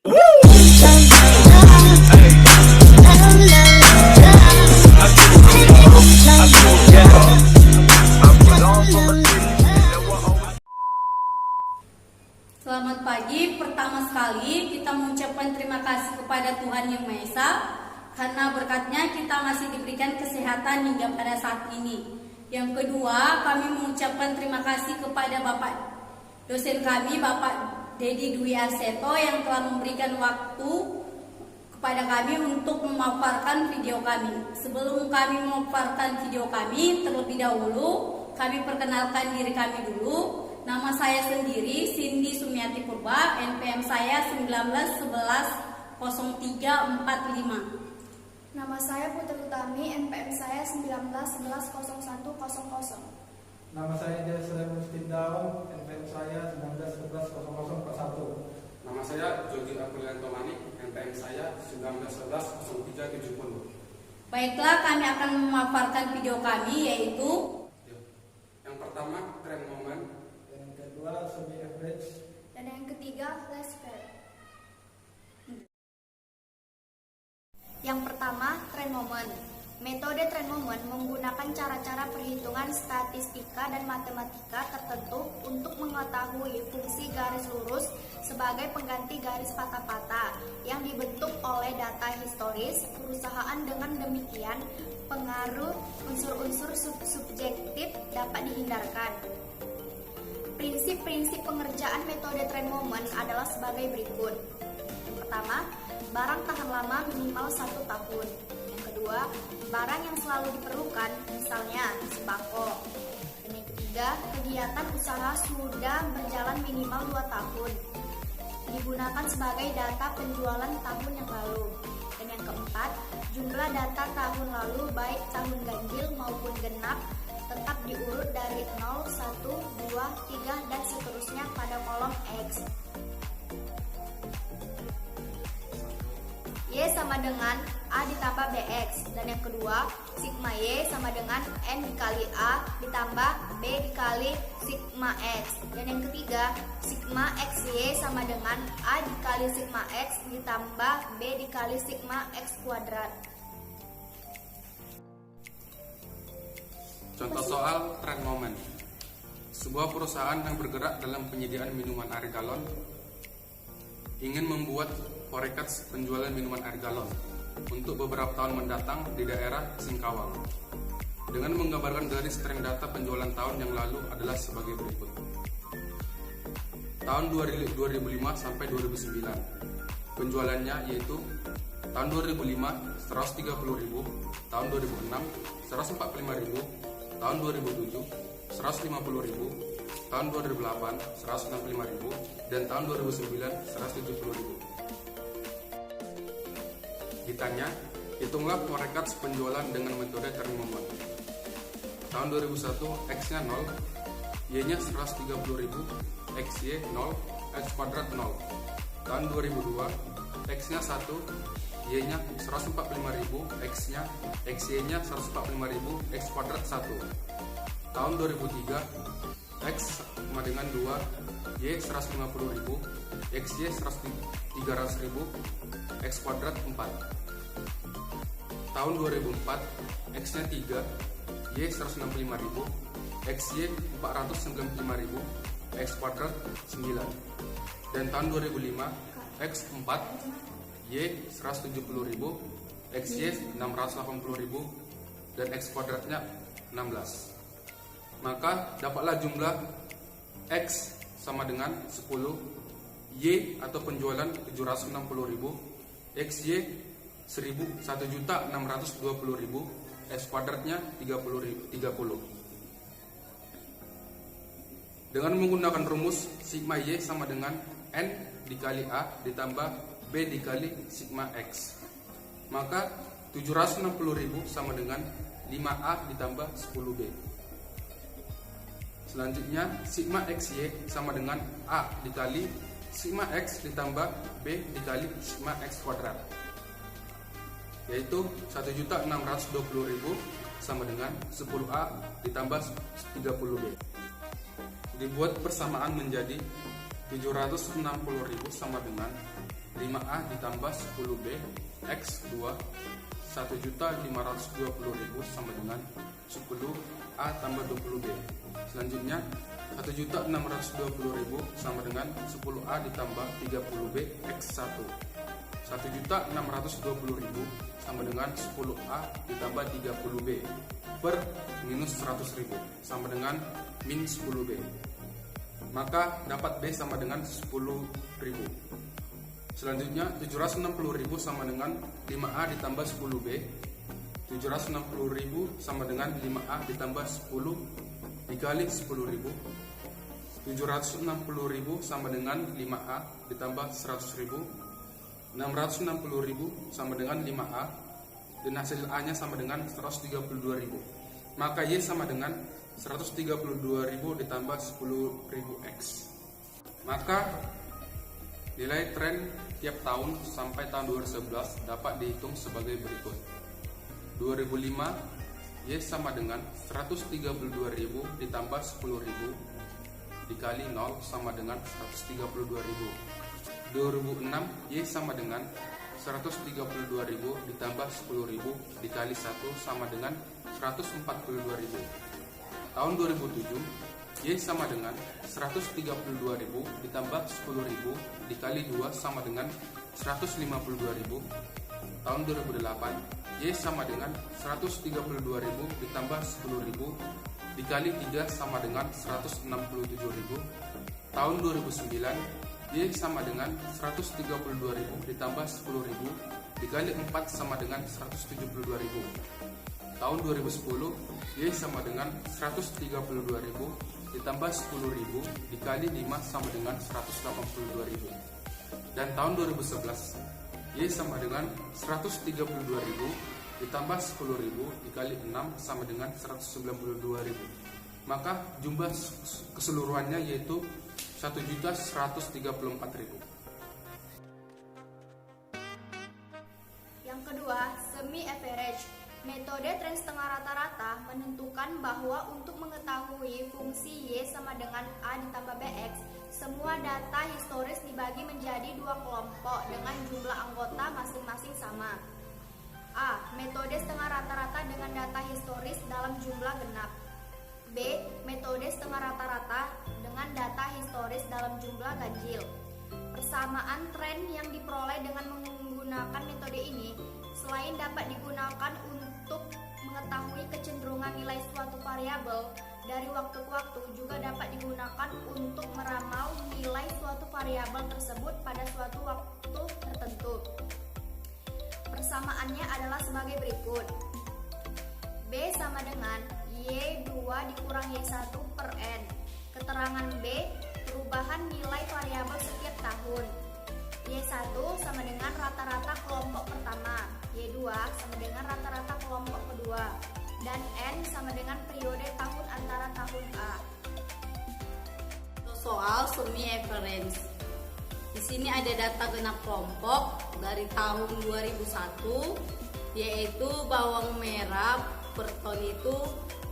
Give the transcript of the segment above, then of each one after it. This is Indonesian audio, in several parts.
Selamat pagi. Pertama sekali kita mengucapkan terima kasih kepada Tuhan Yang Maha Esa karena berkatnya kita masih diberikan kesehatan hingga pada saat ini. Yang kedua, kami mengucapkan terima kasih kepada Bapak dosen kami, Bapak Dedi Dwi Arseto, yang telah memberikan waktu kepada kami untuk memaparkan video kami. Sebelum kami memaparkan video kami, terlebih dahulu kami perkenalkan diri kami dulu. Nama saya sendiri Cindy Sumiati Purba, NPM saya 19110345. Nama saya Putri Utami, NPM saya 19110100. Nama saya Jasra Mustindaun, NPM saya 19110041. Nama saya Jody Aprianto Manik, NPM saya 19110370. Baiklah, kami akan memaparkan video kami, yaitu yang pertama, trend moment. Yang kedua, semi average. Dan yang ketiga, less fair. Yang pertama, trend moment. Metode trend moment menggunakan cara-cara perhitungan statistika dan matematika tertentu untuk mengetahui fungsi garis lurus sebagai pengganti garis patah-patah yang dibentuk oleh data historis perusahaan. Dengan demikian, pengaruh unsur-unsur subjektif dapat dihindarkan. Prinsip-prinsip pengerjaan metode trend moment adalah sebagai berikut. Yang pertama, barang tahan lama minimal 1 tahun. Yang kedua, barang yang selalu diperlukan, misalnya sembako. Dan yang ketiga, kegiatan usaha sudah berjalan minimal 2 tahun. Digunakan sebagai data penjualan tahun yang lalu. Dan yang keempat, jumlah data tahun lalu baik tahun ganjil maupun genap tetap diurut dari 0, 1, 2, 3, dan seterusnya pada kolom X. Y sama dengan A ditambah BX. Dan yang kedua, sigma Y sama dengan N dikali A ditambah B dikali sigma X. Dan yang ketiga, sigma XY sama dengan A dikali sigma X ditambah B dikali sigma X kuadrat. Contoh soal trend moment. Sebuah perusahaan yang bergerak dalam penyediaan minuman air galon ingin membuat forecast penjualan minuman air galon untuk beberapa tahun mendatang di daerah Singkawang dengan menggambarkan garis tren data penjualan tahun yang lalu adalah sebagai berikut. Tahun 2005 sampai 2009 penjualannya yaitu tahun 2005 130.000, tahun 2006 145.000, tahun 2007 150.000, tahun 2008 165.000, dan tahun 2009 170.000. Ditanya, hitunglah forecast penjualan dengan metode trend moment. Tahun 2001 X-nya 0, Y-nya 130.000, XY 0, X kuadrat 0. Tahun 2002 X-nya 1, Y-nya 145.000, XY-nya 145.000, X kuadrat 1. Tahun 2003 X sama dengan 2, Y 150.000, XY 300.000, X kuadrat 4. Tahun 2004 X-nya 3, Y 165.000, XY 495.000, X kuadrat 9. Dan tahun 2005 X 4, Y 170.000, XY 680.000, dan X kuadratnya 16. Maka dapatlah jumlah X sama dengan 10, Y atau penjualan 760.000, XY 1.620.000, X kuadratnya 30. Dengan menggunakan rumus sigma Y sama dengan N dikali A ditambah B dikali sigma X, maka 760.000 sama dengan 5A ditambah 10B. Selanjutnya sigma XY sama dengan A dikali sigma X ditambah B dikali sigma X kuadrat, yaitu 1.620.000 sama dengan 10A ditambah 30B. Dibuat persamaan menjadi 760.000 sama dengan 5A ditambah 10B X 2 1.520.000 sama dengan 10A tambah 20B. Selanjutnya 1.620.000 sama dengan 10A ditambah 30B X 1 1.620.000 sama dengan 10A ditambah 30B per minus 100.000 sama dengan min 10B. Maka dapat B sama dengan 10.000. Selanjutnya 760.000 sama dengan 5A ditambah 10B. 760.000 sama dengan 5A ditambah 10 dikali 10.000. 760.000 sama dengan 5A ditambah 100.000. 660.000 sama dengan 5A dan hasil A nya sama dengan 132.000. Maka Y sama dengan 132.000 ditambah 10.000X. Maka nilai tren tiap tahun sampai tahun 2011 dapat dihitung sebagai berikut. 2005 Y sama dengan 132.000 ditambah 10.000 dikali 0 sama dengan 132.000. 2006 Y sama dengan 132.000 ditambah 10.000 dikali 1 sama dengan 142.000. Tahun 2007 Y sama dengan 132.000 ditambah 10.000 dikali 2 sama dengan 152.000. Tahun 2008 Y sama dengan 132.000 ditambah 10.000 dikali 3 sama dengan 167.000. Tahun 2009 Y sama dengan 132.000 ditambah 10.000 dikali 4 sama dengan 172.000. Tahun 2010 Y sama dengan 132.000 ditambah 10.000 dikali 5 sama dengan 182.000. Dan tahun 2011 Y sama dengan 132.000 ditambah 10.000 dikali 6 sama dengan 192.000. Maka jumlah keseluruhannya yaitu 1.134.000. Yang kedua, semi average. Metode tren setengah rata-rata menentukan bahwa untuk mengetahui fungsi Y sama dengan A ditambah BX, semua data historis dibagi menjadi dua kelompok dengan jumlah anggota masing-masing sama. A. Metode setengah rata-rata dengan data historis dalam jumlah genap. B. Metode setengah rata-rata dengan data historis dalam jumlah ganjil. Persamaan tren yang diperoleh dengan menggunakan metode ini selain dapat digunakan untuk mengetahui kecenderungan nilai suatu variabel dari waktu ke waktu, juga dapat digunakan untuk meramal nilai suatu variabel tersebut pada suatu waktu tertentu. Persamaannya adalah sebagai berikut. B sama dengan Y2 dikurang Y1 per N. Keterangan B, perubahan nilai variabel setiap tahun. Y1 sama dengan rata-rata kelompok pertama, Y2 sama dengan rata-rata kelompok kedua, dan N sama dengan periode tahun antara tahun A. Soal semi average. Di sini ada data genap kelompok dari tahun 2001, yaitu bawang merah per ton itu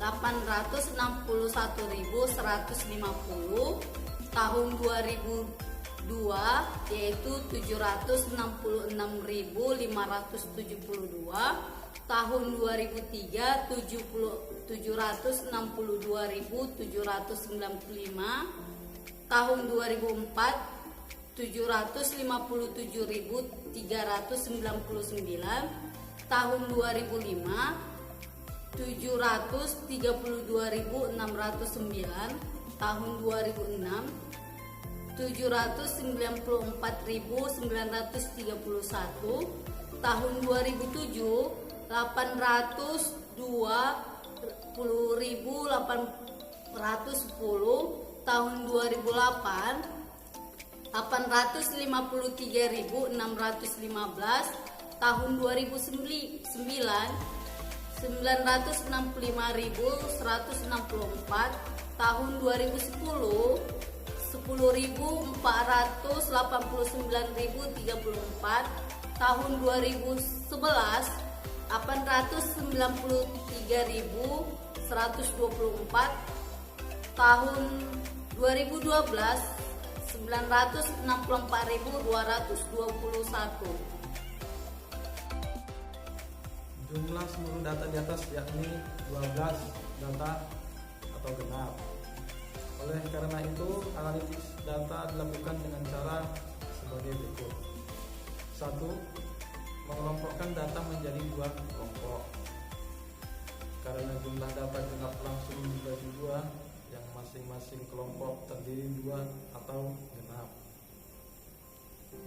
861.150, tahun 2002 yaitu 766.572, tahun 2003 762.795, tahun 2004 757.399, tahun 2005 732.609, tahun 2006 794.931, tahun 2007 820.810, tahun 2008 853.615, tahun 2009 965.164, tahun 2010 10.489.034, tahun 2011 893.124, tahun 2012 964.221. Jumlah seluruh data di atas yakni 12 data atau genap. Oleh karena itu, analisis data dilakukan dengan cara sebagai berikut. 1. Mengelompokkan data menjadi 2 kelompok. Karena jumlah data genap langsung dibagi 2, yang masing-masing kelompok terdiri 2 atau genap.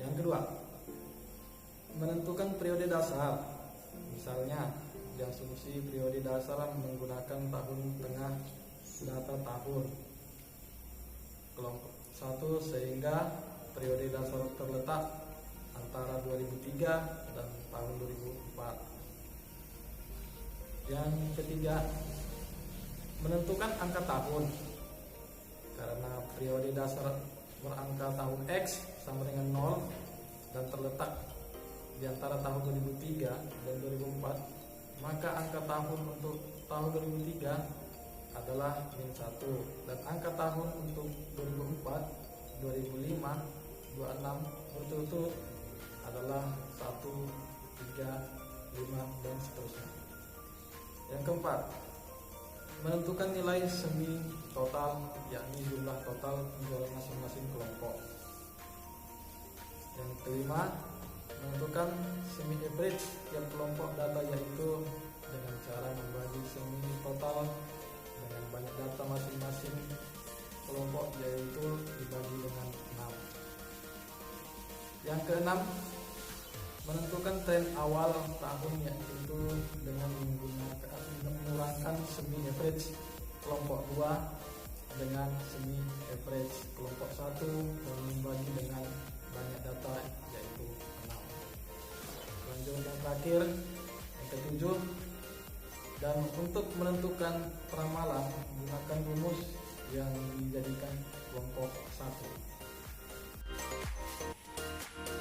Yang kedua, menentukan periode dasar. Misalnya, di asumsi periode dasar menggunakan tahun tengah data tahun kelompok 1 sehingga periode dasar terletak antara 2003 dan tahun 2004. Yang ketiga, menentukan angka tahun. Karena periode dasar berangka tahun X sama dengan 0 dan terletak di antara tahun 2003 dan 2004, maka angka tahun untuk tahun 2003 adalah -1 dan angka tahun untuk 2004, 2005, 26 berturut-turut adalah 1, 3, 5 dan seterusnya. Yang keempat, menentukan nilai semi total, yakni jumlah total penjualan masing-masing kelompok. Yang kelima, menentukan semi average tiap kelompok data, yaitu dengan cara membagi semi total dengan banyak data masing-masing kelompok, yaitu dibagi dengan 6. Yang keenam, menentukan tren awal tahun, yaitu dengan mengurangkan semi average kelompok 2 dengan semi average kelompok 1 dan membagi dengan banyak data, yaitu 6. Lanjut yang terakhir, yang ketujuh, dan untuk menentukan peramalan menggunakan rumus yang dijadikan kelompok 1.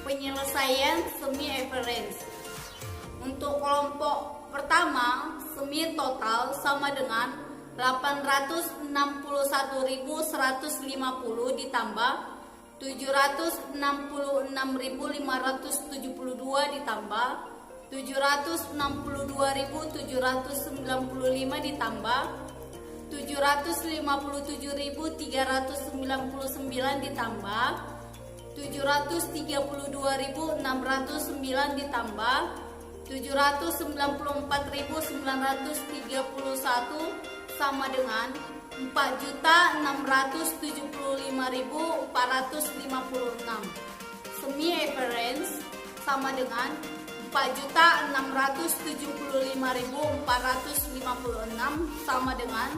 Penyelesaian semi average. Untuk kelompok pertama, semi total sama dengan 861.150 ditambah 766.572 ditambah 762.795 ditambah 757.399 ditambah 732.609 ditambah 794.931 sama dengan 4.675.456. Semi average sama dengan 4.675.456 sama dengan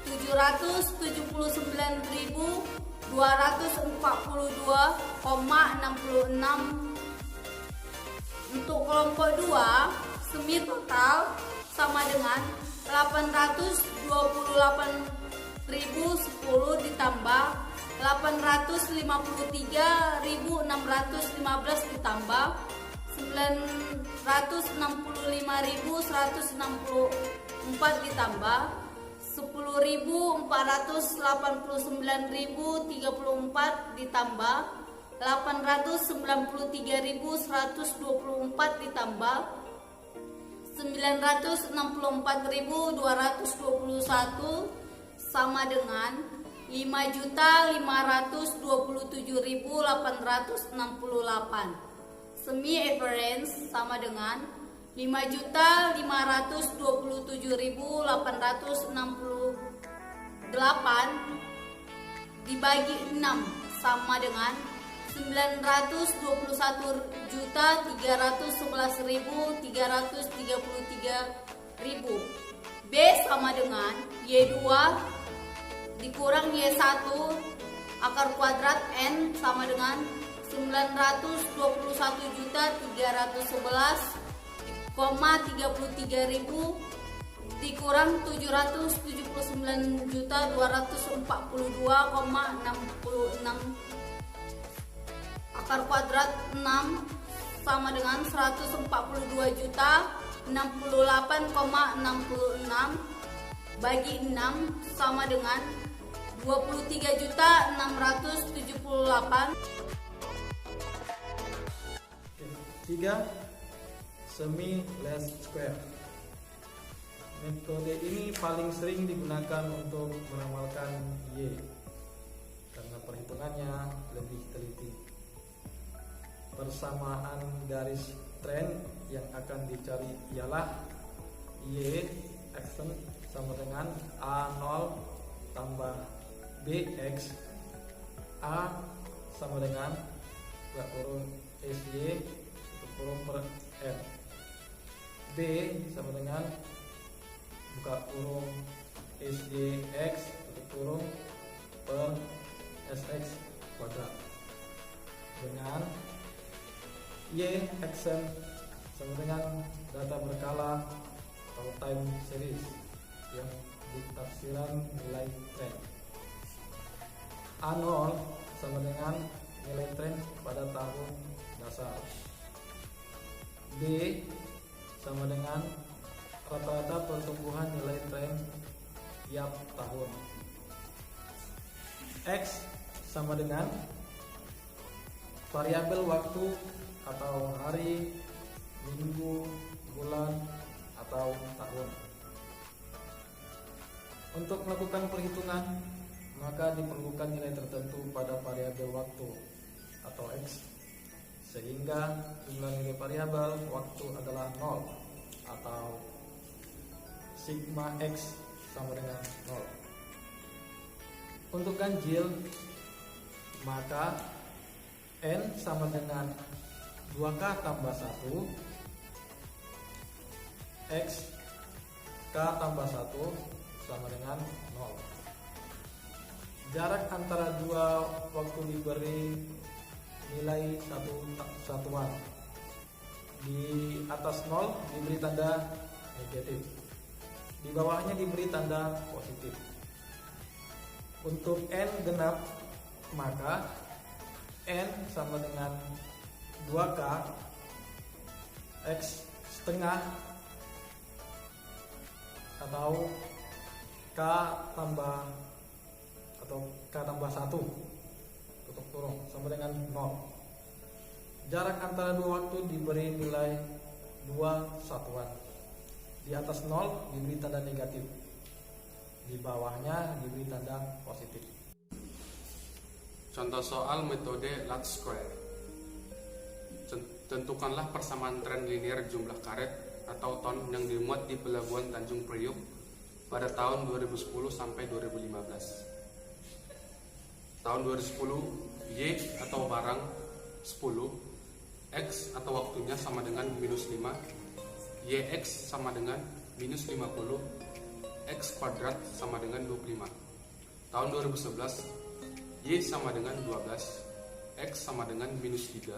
779.242,66. Untuk kelompok 2, semi total sama dengan 828.010 ditambah 853.615 ditambah 965.164 ditambah 10.489.034 ditambah 893.124 ditambah 964.221 sama dengan 5.527.868. Semi average sama dengan 5.527.868 dibagi 6 sama dengan 921.311.333. B sama dengan Y2 dikurang Y1 akar kuadrat N sama dengan 921.311,33.000 dikurang 779.242,66 akar kuadrat 6 sama dengan 142.068,66 bagi 6 sama dengan 23.678. 3. Semi least square. Metode ini paling sering digunakan untuk meramalkan Y karena perhitungannya lebih teliti. Persamaan garis tren yang akan dicari ialah Y action sama dengan A0 tambah BX. A sama dengan buka kurung SY tutup kurung per R. B sama dengan buka kurung SYX tutup kurung per SX kuadrat. Dengan Y action sama dengan data berkala atau time series yang ditafsiran nilai tren. A0 sama dengan nilai tren pada tahun dasar. B sama dengan rata-rata pertumbuhan nilai tren tiap tahun. X sama dengan variabel waktu atau hari, minggu, bulan, atau tahun. Untuk melakukan perhitungan, maka diperlukan nilai tertentu pada variabel waktu atau X, sehingga jumlah nilai variabel waktu adalah 0 atau sigma X sama dengan 0. Untuk ganjil, maka N sama dengan 2K tambah 1 X K tambah 1 sama dengan 0. Jarak antara dua waktu diberi nilai satuan. Di atas 0 diberi tanda negatif, di bawahnya diberi tanda positif. Untuk N genap, maka N sama dengan 2K X setengah atau K tambah 1 tutup kurung sama dengan 0. Jarak antara dua waktu diberi nilai 2 satuan. Di atas 0 diberi tanda negatif, di bawahnya diberi tanda positif. Contoh soal metode Least Square. Tentukanlah persamaan tren linear jumlah karet atau ton yang dimuat di Pelabuhan Tanjung Priok pada tahun 2010 sampai 2015. Tahun 2010, Y atau barang 10, X atau waktunya sama dengan minus 5, YX sama dengan minus 50, X kuadrat sama dengan 25. Tahun 2011, Y sama dengan 12, X sama dengan minus 3,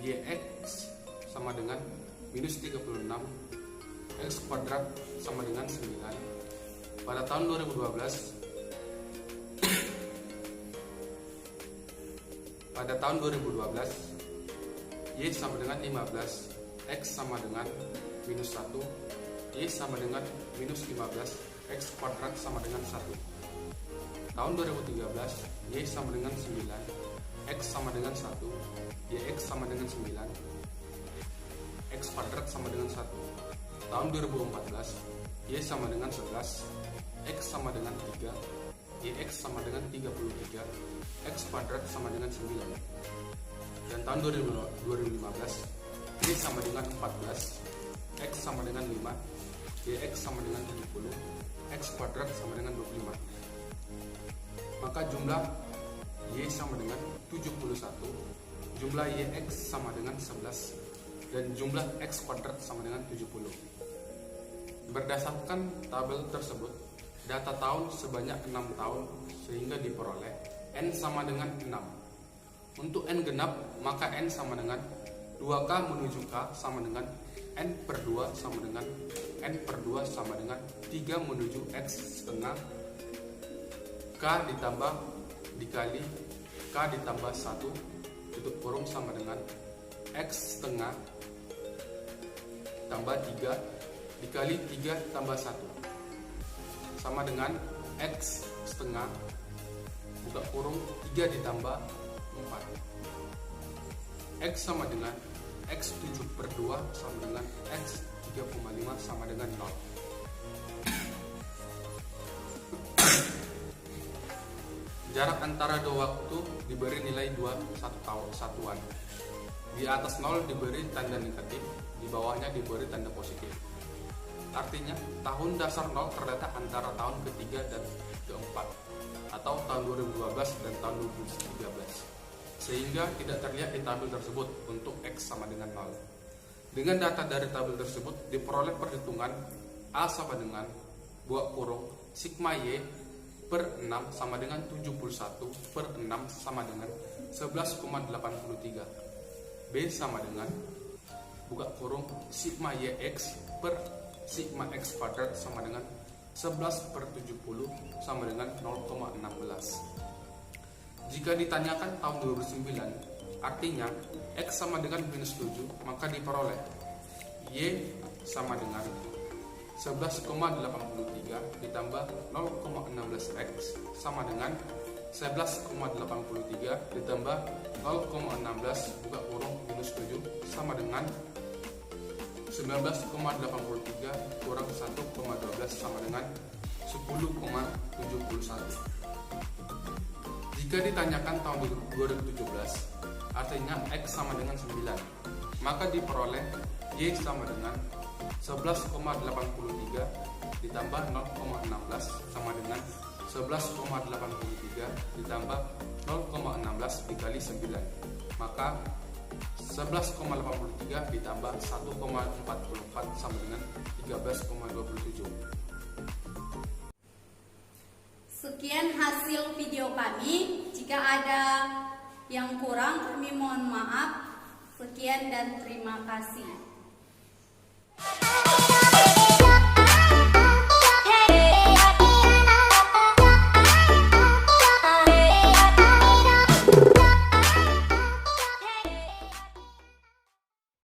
YX sama dengan minus 36, X kuadrat sama dengan 9. Pada tahun 2012, Y sama dengan 15, X sama dengan minus 1, Y sama dengan minus 15, X kuadrat sama dengan 1. Tahun 2013, Y sama dengan 9, X sama dengan 1, YX sama dengan 9, X kuadrat sama dengan 1. Tahun 2014, Y sama dengan 11, X sama dengan 3, YX sama dengan 33, X kuadrat sama dengan 9. Dan tahun 2015, Y sama dengan 14, X sama dengan 5, YX sama dengan 70, X kuadrat sama dengan 25. Maka jumlah Y sama dengan 71, jumlah YX sama dengan 11, dan jumlah X kuadrat sama dengan 70. Berdasarkan tabel tersebut, data tahun sebanyak 6 tahun sehingga diperoleh N sama dengan 6. Untuk N genap, maka N sama dengan 2K menuju K sama dengan N per 2 sama dengan N per 2 sama dengan 3 menuju X setengah K ditambah dikali K ditambah 1 tutup kurung sama dengan X setengah tambah 3 dikali 3 tambah 1 sama dengan X setengah buka kurung 3 ditambah 4. X sama dengan X 7/2 sama dengan X 3,5 sama dengan 0. Jarak antara dua waktu diberi nilai 2 satuan. Di atas 0 diberi tanda negatif, di bawahnya diberi tanda positif. Artinya, tahun dasar 0 terletak antara tahun ketiga dan keempat, atau tahun 2012 dan tahun 2013. Sehingga tidak terlihat di tabel tersebut untuk X sama dengan 0. Dengan data dari tabel tersebut diperoleh perhitungan A sama dengan buka kurung sigma Y per 6 sama dengan 71 per 6 sama dengan 11,83. B sama dengan buka kurung sigma YX per sigma X kuadrat sama dengan 11 per 70 sama dengan 0,16. Jika ditanyakan tahun 2009, artinya X sama dengan minus 7, maka diperoleh Y sama dengan 11,83 ditambah 0,16X sama dengan 11,83 ditambah 0,16 buka kurung minus 7 sama dengan 19,83 kurang 1,12 sama dengan 10,71. Jika ditanyakan tahun 2017, artinya X sama dengan 9, maka diperoleh Y sama dengan 11,83 ditambah 0,16 sama dengan 11,83 ditambah 0,16 dikali 9, maka 11,83 ditambah 1,44 sama dengan 13,27. Sekian hasil video kami. Jika ada yang kurang, kami mohon maaf. Sekian dan terima kasih.